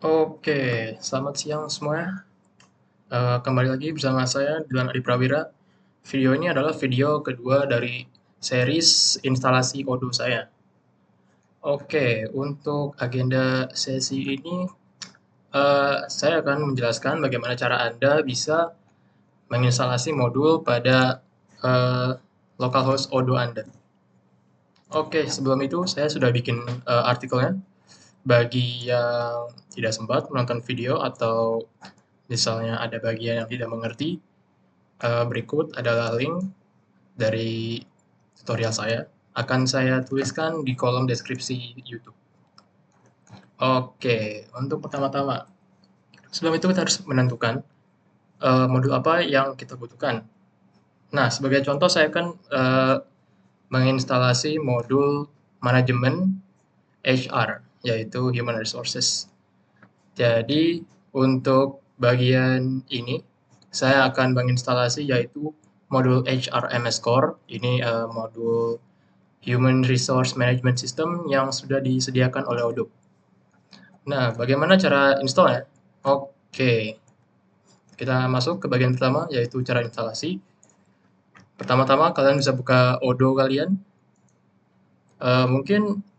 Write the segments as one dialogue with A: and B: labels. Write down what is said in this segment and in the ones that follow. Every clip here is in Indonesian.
A: Oke, selamat siang semuanya. Kembali lagi bersama saya Dilan Adi Prawira. Video ini adalah video kedua dari series instalasi Odoo saya. Oke, untuk agenda sesi ini, saya akan menjelaskan bagaimana cara Anda bisa menginstalasi modul pada eh, localhost Odoo Anda. Oke, sebelum itu saya sudah bikin artikelnya. Bagi yang tidak sempat menonton video atau misalnya ada bagian yang tidak mengerti, berikut adalah link dari tutorial saya. Akan saya tuliskan di kolom deskripsi YouTube. Oke, untuk pertama-tama, sebelum itu kita harus menentukan modul apa yang kita butuhkan. Nah, sebagai contoh saya akan menginstalasi modul manajemen HR, yaitu Human Resources. Jadi, untuk bagian ini, saya akan menginstalasi yaitu modul HRMS Core. Ini modul Human Resource Management System yang sudah disediakan oleh Odoo. Nah, bagaimana cara install-nya? Oke, kita masuk ke bagian pertama, yaitu cara instalasi. Pertama-tama, kalian bisa buka Odoo kalian. Mungkin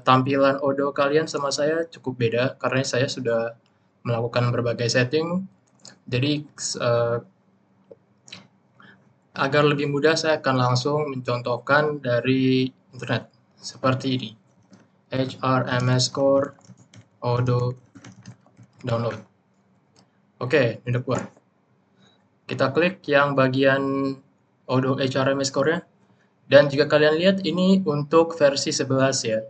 A: tampilan Odoo kalian sama saya cukup beda, karena saya sudah melakukan berbagai setting. Jadi, agar lebih mudah, saya akan langsung mencontohkan dari internet. Seperti ini. HRMS Core Odoo download. Oke, ini udah keluar. Kita klik yang bagian Odoo HRMS Core-nya. Dan jika kalian lihat ini untuk versi 11 ya.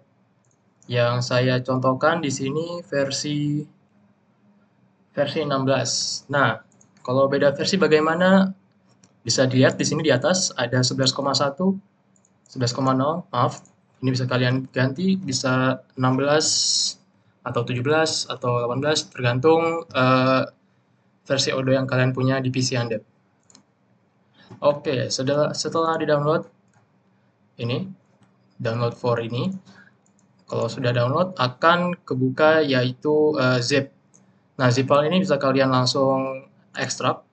A: Yang saya contohkan di sini versi 16. Nah, kalau beda versi bagaimana? Bisa dilihat di sini di atas ada 11,1, 11,0, maaf. Ini bisa kalian ganti, bisa 16 atau 17 atau 18 tergantung versi Odoo yang kalian punya di PC Anda. Oke, setelah di-download ini, download for ini, kalau sudah download akan kebuka yaitu zip. Nah, zip file ini bisa kalian langsung ekstrak.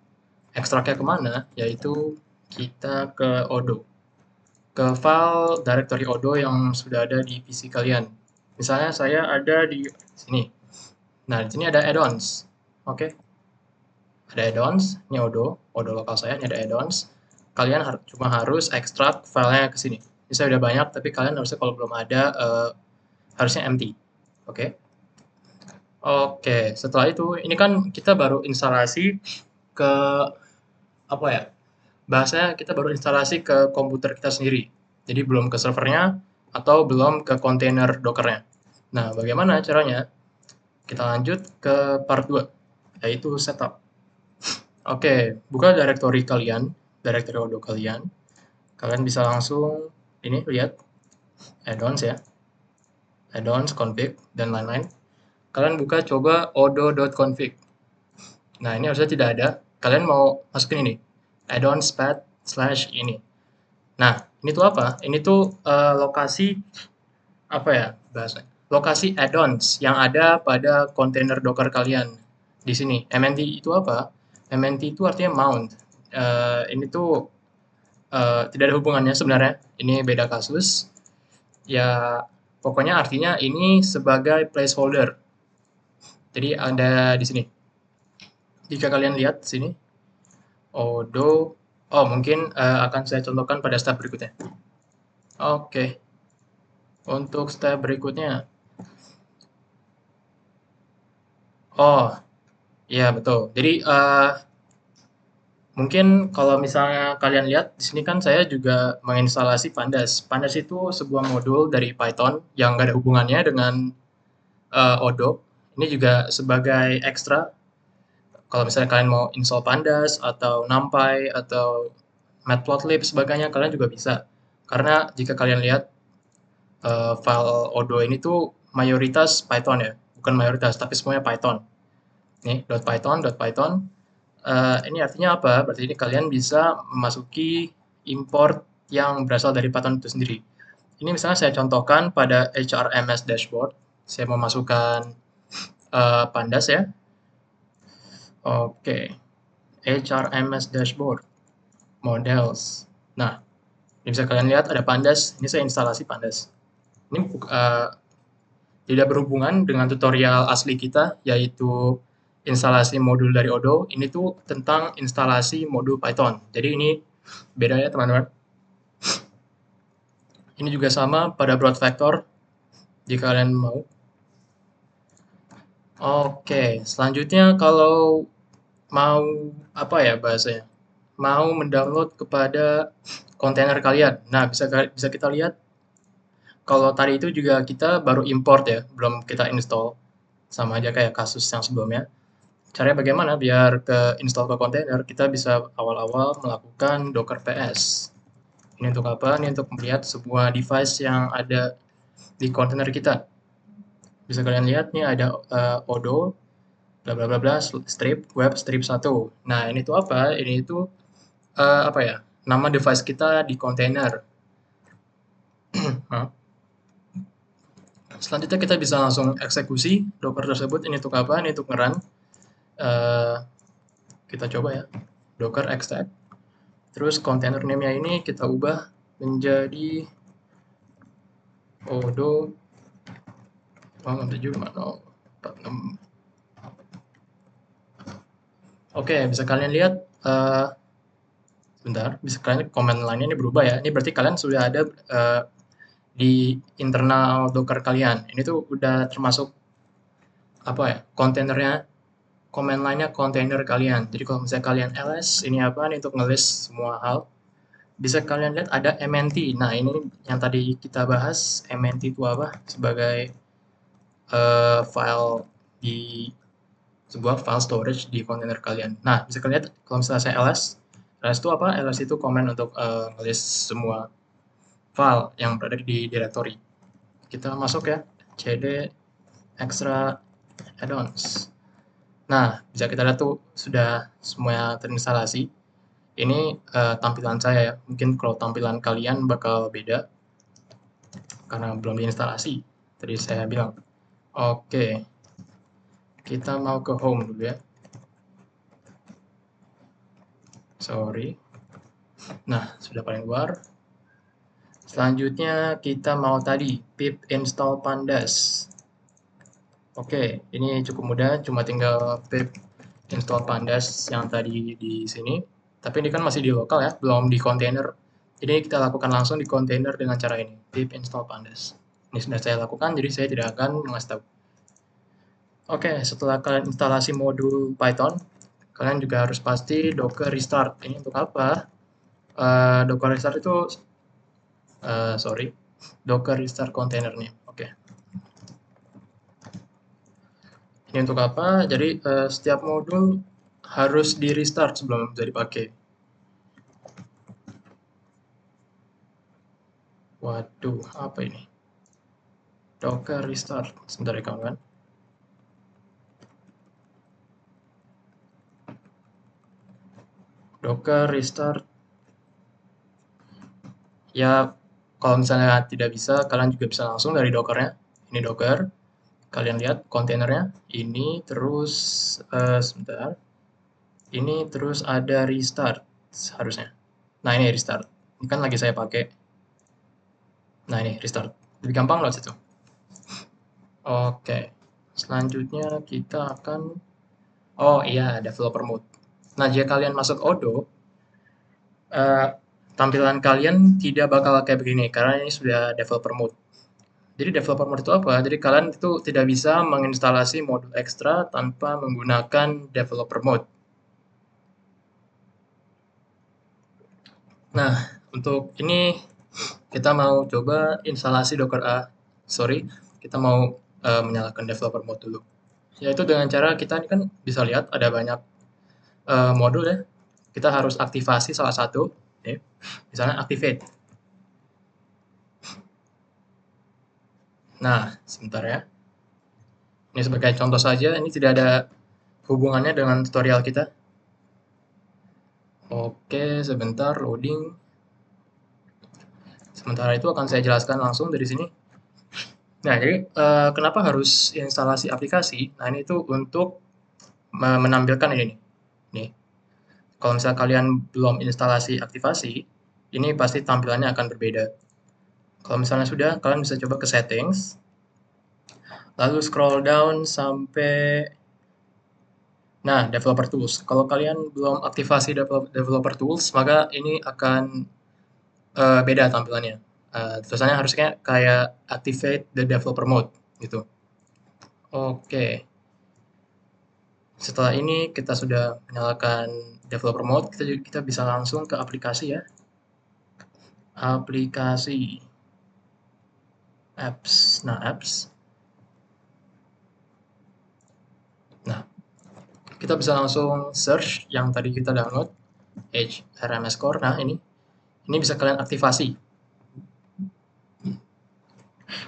A: Ekstraknya kemana? Yaitu kita ke Odoo. Ke file directory Odoo yang sudah ada di PC kalian. Misalnya saya ada di sini. Nah, di sini ada add-ons. Oke. Ada add-ons, ini Odoo lokal saya, ini ada add-ons. Kalian cuma harus ekstrak filenya ke sini. Ini saya udah banyak, tapi kalian harusnya kalau belum ada, harusnya empty. Oke. Oke, setelah itu, ini kan kita baru instalasi ke, apa ya, bahasanya kita baru instalasi ke komputer kita sendiri. Jadi belum ke servernya, atau belum ke kontainer Docker-nya. Nah, bagaimana caranya? Kita lanjut ke part 2, yaitu setup. Oke, buka directory kalian, directory Odoo kalian. Kalian bisa langsung ini lihat add-ons ya, add-ons, config, dan lain-lain. Kalian buka coba odoo.config. Nah, ini harusnya tidak ada. Kalian mau masukin ini, add-ons path slash ini. Nah, ini tuh apa? Ini tuh lokasi apa ya bahasanya? Lokasi add-ons yang ada pada kontainer Docker kalian di sini. MNT itu apa? MNT itu artinya mount. Ini tuh tidak ada hubungannya sebenarnya. Ini beda kasus. Ya, pokoknya artinya ini sebagai placeholder. Jadi ada di sini. Jika kalian lihat di sini, Odoo. Oh, mungkin akan saya contohkan pada step berikutnya. Oke, untuk step berikutnya. Oh, iya betul. Jadi mungkin kalau misalnya kalian lihat di sini kan saya juga menginstalasi Pandas. Pandas itu sebuah modul dari Python yang nggak ada hubungannya dengan Odoo. Ini juga sebagai ekstra. Kalau misalnya kalian mau install Pandas atau NumPy atau Matplotlib sebagainya, kalian juga bisa. Karena jika kalian lihat file Odoo ini tuh mayoritas Python ya, bukan mayoritas tapi semuanya Python. Nih .python. Ini artinya apa? Berarti ini kalian bisa memasuki import yang berasal dari Python itu sendiri. Ini misalnya saya contohkan pada HRMS dashboard. Saya memasukkan Pandas ya. Oke, HRMS dashboard, models. Nah, ini bisa kalian lihat ada Pandas. Ini saya instalasi Pandas. Ini tidak berhubungan dengan tutorial asli kita, yaitu instalasi modul dari Odoo. Ini tuh tentang instalasi modul Python. Jadi ini beda ya teman-teman. Ini juga sama pada broad vector, jika kalian mau. Oke, selanjutnya kalau mau apa ya bahasanya? Mau mendownload kepada kontainer kalian. Nah, bisa kita lihat kalau tadi itu juga kita baru import ya, belum kita install. Sama aja kayak kasus yang sebelumnya. Caranya bagaimana biar ke install ke kontainer? Kita bisa awal-awal melakukan docker ps. Ini untuk apa? Ini untuk melihat sebuah device yang ada di kontainer kita. Bisa kalian lihat nih ada Odoo bla bla bla bla strip web strip 1. Nah, ini tuh apa? Ini itu apa ya? Nama device kita di kontainer. Selanjutnya kita bisa langsung eksekusi docker tersebut. Ini untuk apa? Ini untuk nge-run. Kita coba ya. Docker extract. Terus container name-nya ini kita ubah menjadi Odoo 0675046. Oke, bisa kalian lihat sebentar, bisa kalian command line-nya ini berubah ya. Ini berarti kalian sudah ada di internal Docker kalian. Ini tuh udah termasuk apa ya? Kontainernya, command line-nya kontainer kalian. Jadi kalau misalnya kalian ls, ini apa nih untuk ngelist semua hal. Bisa kalian lihat ada mnt. Nah, ini yang tadi kita bahas, mnt itu apa? Sebagai file di sebuah file storage di kontainer kalian. Nah, bisa kalian lihat kalau misalnya saya ls itu apa? ls itu command untuk ngelist semua file yang berada di directory. Kita masuk ya, cd extra add-ons. Nah, bisa kita lihat tuh sudah semuanya terinstalasi. Ini tampilan saya ya. Mungkin kalau tampilan kalian bakal beda karena belum diinstalasi. Tadi saya bilang. Oke, kita mau ke home dulu ya. Sorry. Nah, sudah paling luar. Selanjutnya kita mau tadi pip install pandas. Oke, ini cukup mudah, cuma tinggal pip install pandas yang tadi di sini. Tapi ini kan masih di lokal ya, belum di kontainer. Jadi kita lakukan langsung di kontainer dengan cara ini, pip install pandas. Ini sudah saya lakukan, jadi saya tidak akan mengasih tahu. Oke, setelah kalian instalasi modul Python, kalian juga harus pasti docker restart. Ini untuk apa? Docker restart itu, sorry, docker restart container nih. Oke. Ini untuk apa? Jadi setiap modul harus di restart sebelum bisa dipakai. Waduh, apa ini? Docker restart. Sebentar ya kawan. Docker restart. Ya, kalau misalnya tidak bisa, kalian juga bisa langsung dari dockernya. Ini docker. Kalian lihat kontainernya. Ini terus, sebentar. Ini terus ada restart harusnya. Nah, ini restart. Ini kan lagi saya pakai. Nah, ini restart. Lebih gampang loh situ. Oke. Selanjutnya kita akan oh iya, developer mode. Nah, jika kalian masuk Odoo, tampilan kalian tidak bakal kayak begini karena ini sudah developer mode. Jadi developer mode itu apa? Jadi kalian itu tidak bisa menginstalasi modul ekstra tanpa menggunakan developer mode. Nah, untuk ini kita mau coba instalasi Docker sorry, kita mau menyalakan developer mode dulu. Yaitu dengan cara kita ini kan bisa lihat ada banyak modul ya. Kita harus aktifasi salah satu, ya. Misalnya activate. Nah, sebentar ya. Ini sebagai contoh saja, ini tidak ada hubungannya dengan tutorial kita. Oke, sebentar loading. Sementara itu akan saya jelaskan langsung dari sini. Nah, jadi kenapa harus instalasi aplikasi? Nah, ini tuh untuk menampilkan ini nih. Nih, kalau misalnya kalian belum instalasi aktivasi, ini pasti tampilannya akan berbeda. Kalau misalnya sudah, kalian bisa coba ke settings, lalu scroll down sampai nah, developer tools. Kalau kalian belum aktivasi developer tools, maka ini akan beda tampilannya. Tulisannya harusnya kayak activate the developer mode gitu. Oke. Setelah ini kita sudah menyalakan developer mode, kita bisa langsung ke aplikasi ya. Aplikasi apps. Nah, apps. Nah, kita bisa langsung search yang tadi kita download, HRMS Core. Nah, ini bisa kalian aktivasi.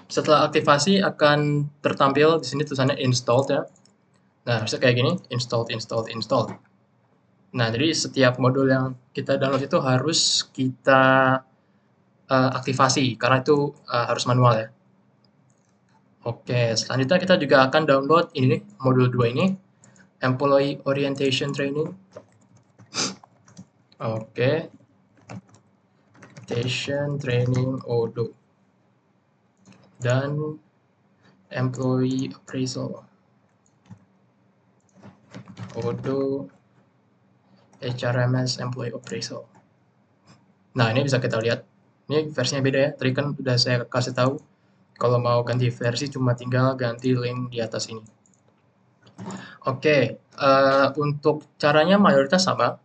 A: Setelah aktivasi akan tertampil di sini tulisannya installed ya. Nah, bisa kayak gini, installed, installed, installed. Nah, jadi setiap modul yang kita download itu harus kita aktivasi, karena itu harus manual ya. Oke, selanjutnya kita juga akan download ini nih, modul 2 ini, Employee Orientation Training. Oke, Orientation Training Odoo. Dan Employee Appraisal. Odoo HRMS Employee Appraisal. Nah, ini bisa kita lihat. Ini versinya beda ya. Tadi kan udah saya kasih tahu. Kalau mau ganti versi cuma tinggal ganti link di atas ini. Oke, untuk caranya mayoritas sama,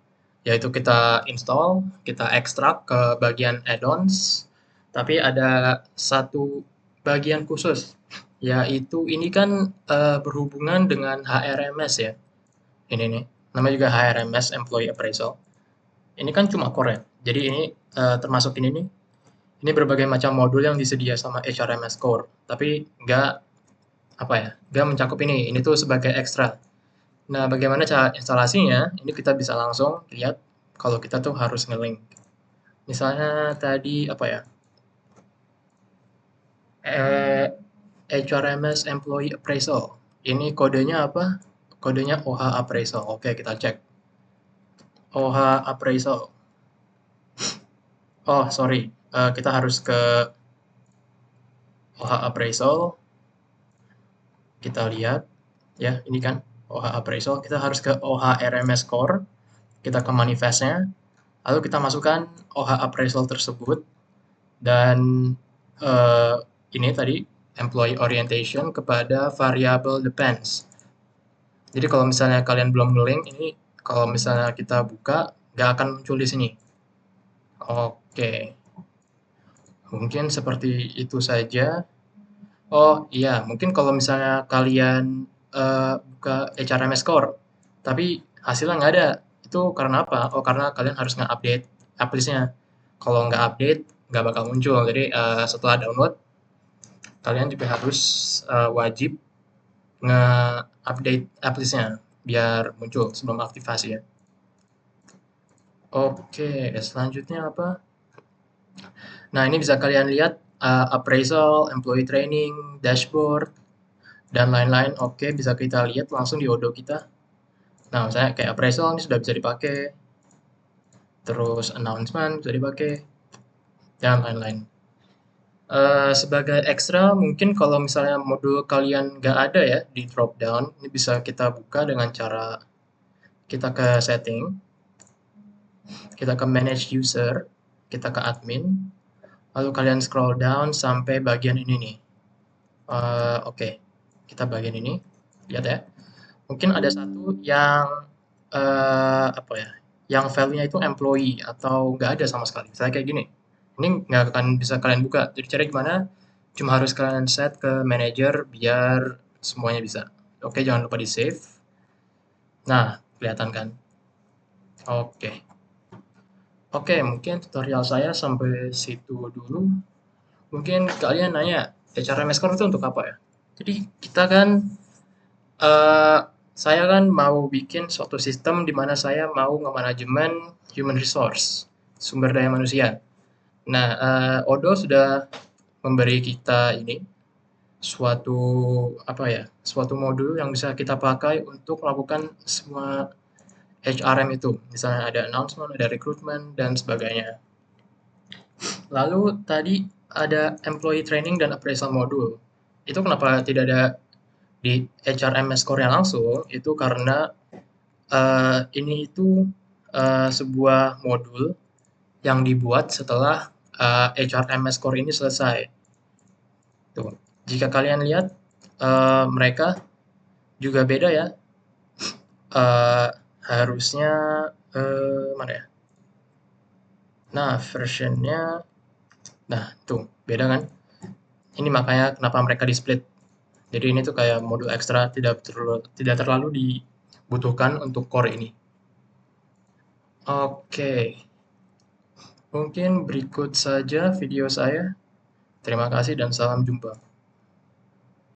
A: yaitu kita install, kita ekstrak ke bagian add-ons, tapi ada satu bagian khusus, yaitu ini kan berhubungan dengan HRMS ya. Ini nih, namanya juga HRMS Employee Appraisal. Ini kan cuma core ya, jadi ini termasuk ini nih, ini berbagai macam modul yang disedia sama HRMS Core, tapi nggak apa ya, nggak mencakup ini tuh sebagai ekstra. Nah, bagaimana cara instalasinya? Ini kita bisa langsung lihat kalau kita tuh harus nge-link. Misalnya tadi apa ya? HRMS Employee Appraisal. Ini kodenya apa? Kodenya OH Appraisal. Oke, kita cek. OH Appraisal. Oh, sorry. Kita harus ke OH Appraisal. Kita lihat. Ya, ini kan OH Appraisal. Kita harus ke OH RMS Core. Kita ke manifestnya. Lalu kita masukkan OH Appraisal tersebut. Dan ini tadi employee orientation kepada variable depends. Jadi kalau misalnya kalian belum nge-link ini, kalau misalnya kita buka, nggak akan muncul di sini. Oke, mungkin seperti itu saja. Oh iya, mungkin kalau misalnya kalian buka HRMS Core, tapi hasilnya nggak ada, itu karena apa? Oh karena kalian harus nge-update appliance-nya. Kalau nggak update, nggak bakal muncul. Jadi setelah download, kalian juga harus wajib nge-update appliance-nya biar muncul sebelum aktivasi ya. Oke, selanjutnya apa? Nah, ini bisa kalian lihat appraisal, employee training, dashboard, dan lain-lain. Oke, bisa kita lihat langsung di Odoo kita. Nah, misalnya kayak appraisal ini sudah bisa dipakai, terus announcement bisa dipakai, dan lain-lain. Sebagai ekstra, mungkin kalau misalnya modul kalian nggak ada ya di drop down, ini bisa kita buka dengan cara kita ke setting, kita ke manage user, kita ke admin, lalu kalian scroll down sampai bagian ini nih. Oke, kita bagian ini, lihat ya. Mungkin ada satu yang apa ya, yang file-nya itu employee atau nggak ada sama sekali. Misalnya kayak gini, ini nggak akan bisa kalian buka. Jadi cara gimana? Cuma harus kalian set ke manager biar semuanya bisa. Oke, jangan lupa di save. Nah, kelihatan kan? Oke. Oke, mungkin tutorial saya sampai situ dulu. Mungkin kalian nanya, HRMS Core itu untuk apa ya? Jadi kita kan, eh, saya kan mau bikin suatu sistem di mana saya mau nge-manajemen human resource, sumber daya manusia. Nah, Odoo sudah memberi kita ini, suatu suatu modul yang bisa kita pakai untuk melakukan semua HRM itu. Misalnya ada announcement, ada recruitment, dan sebagainya. Lalu tadi ada employee training dan appraisal modul. Itu kenapa tidak ada di HRMS Core-nya langsung? Itu karena ini itu sebuah modul yang dibuat setelah HRMS Core ini selesai. Tuh, jika kalian lihat mereka juga beda ya. Harusnya mana ya? Nah, versionnya, nah tuh beda kan? Ini makanya kenapa mereka di split. Jadi ini tuh kayak modul ekstra tidak terlalu dibutuhkan untuk core ini. Oke, mungkin berikut saja video saya. Terima kasih dan salam jumpa.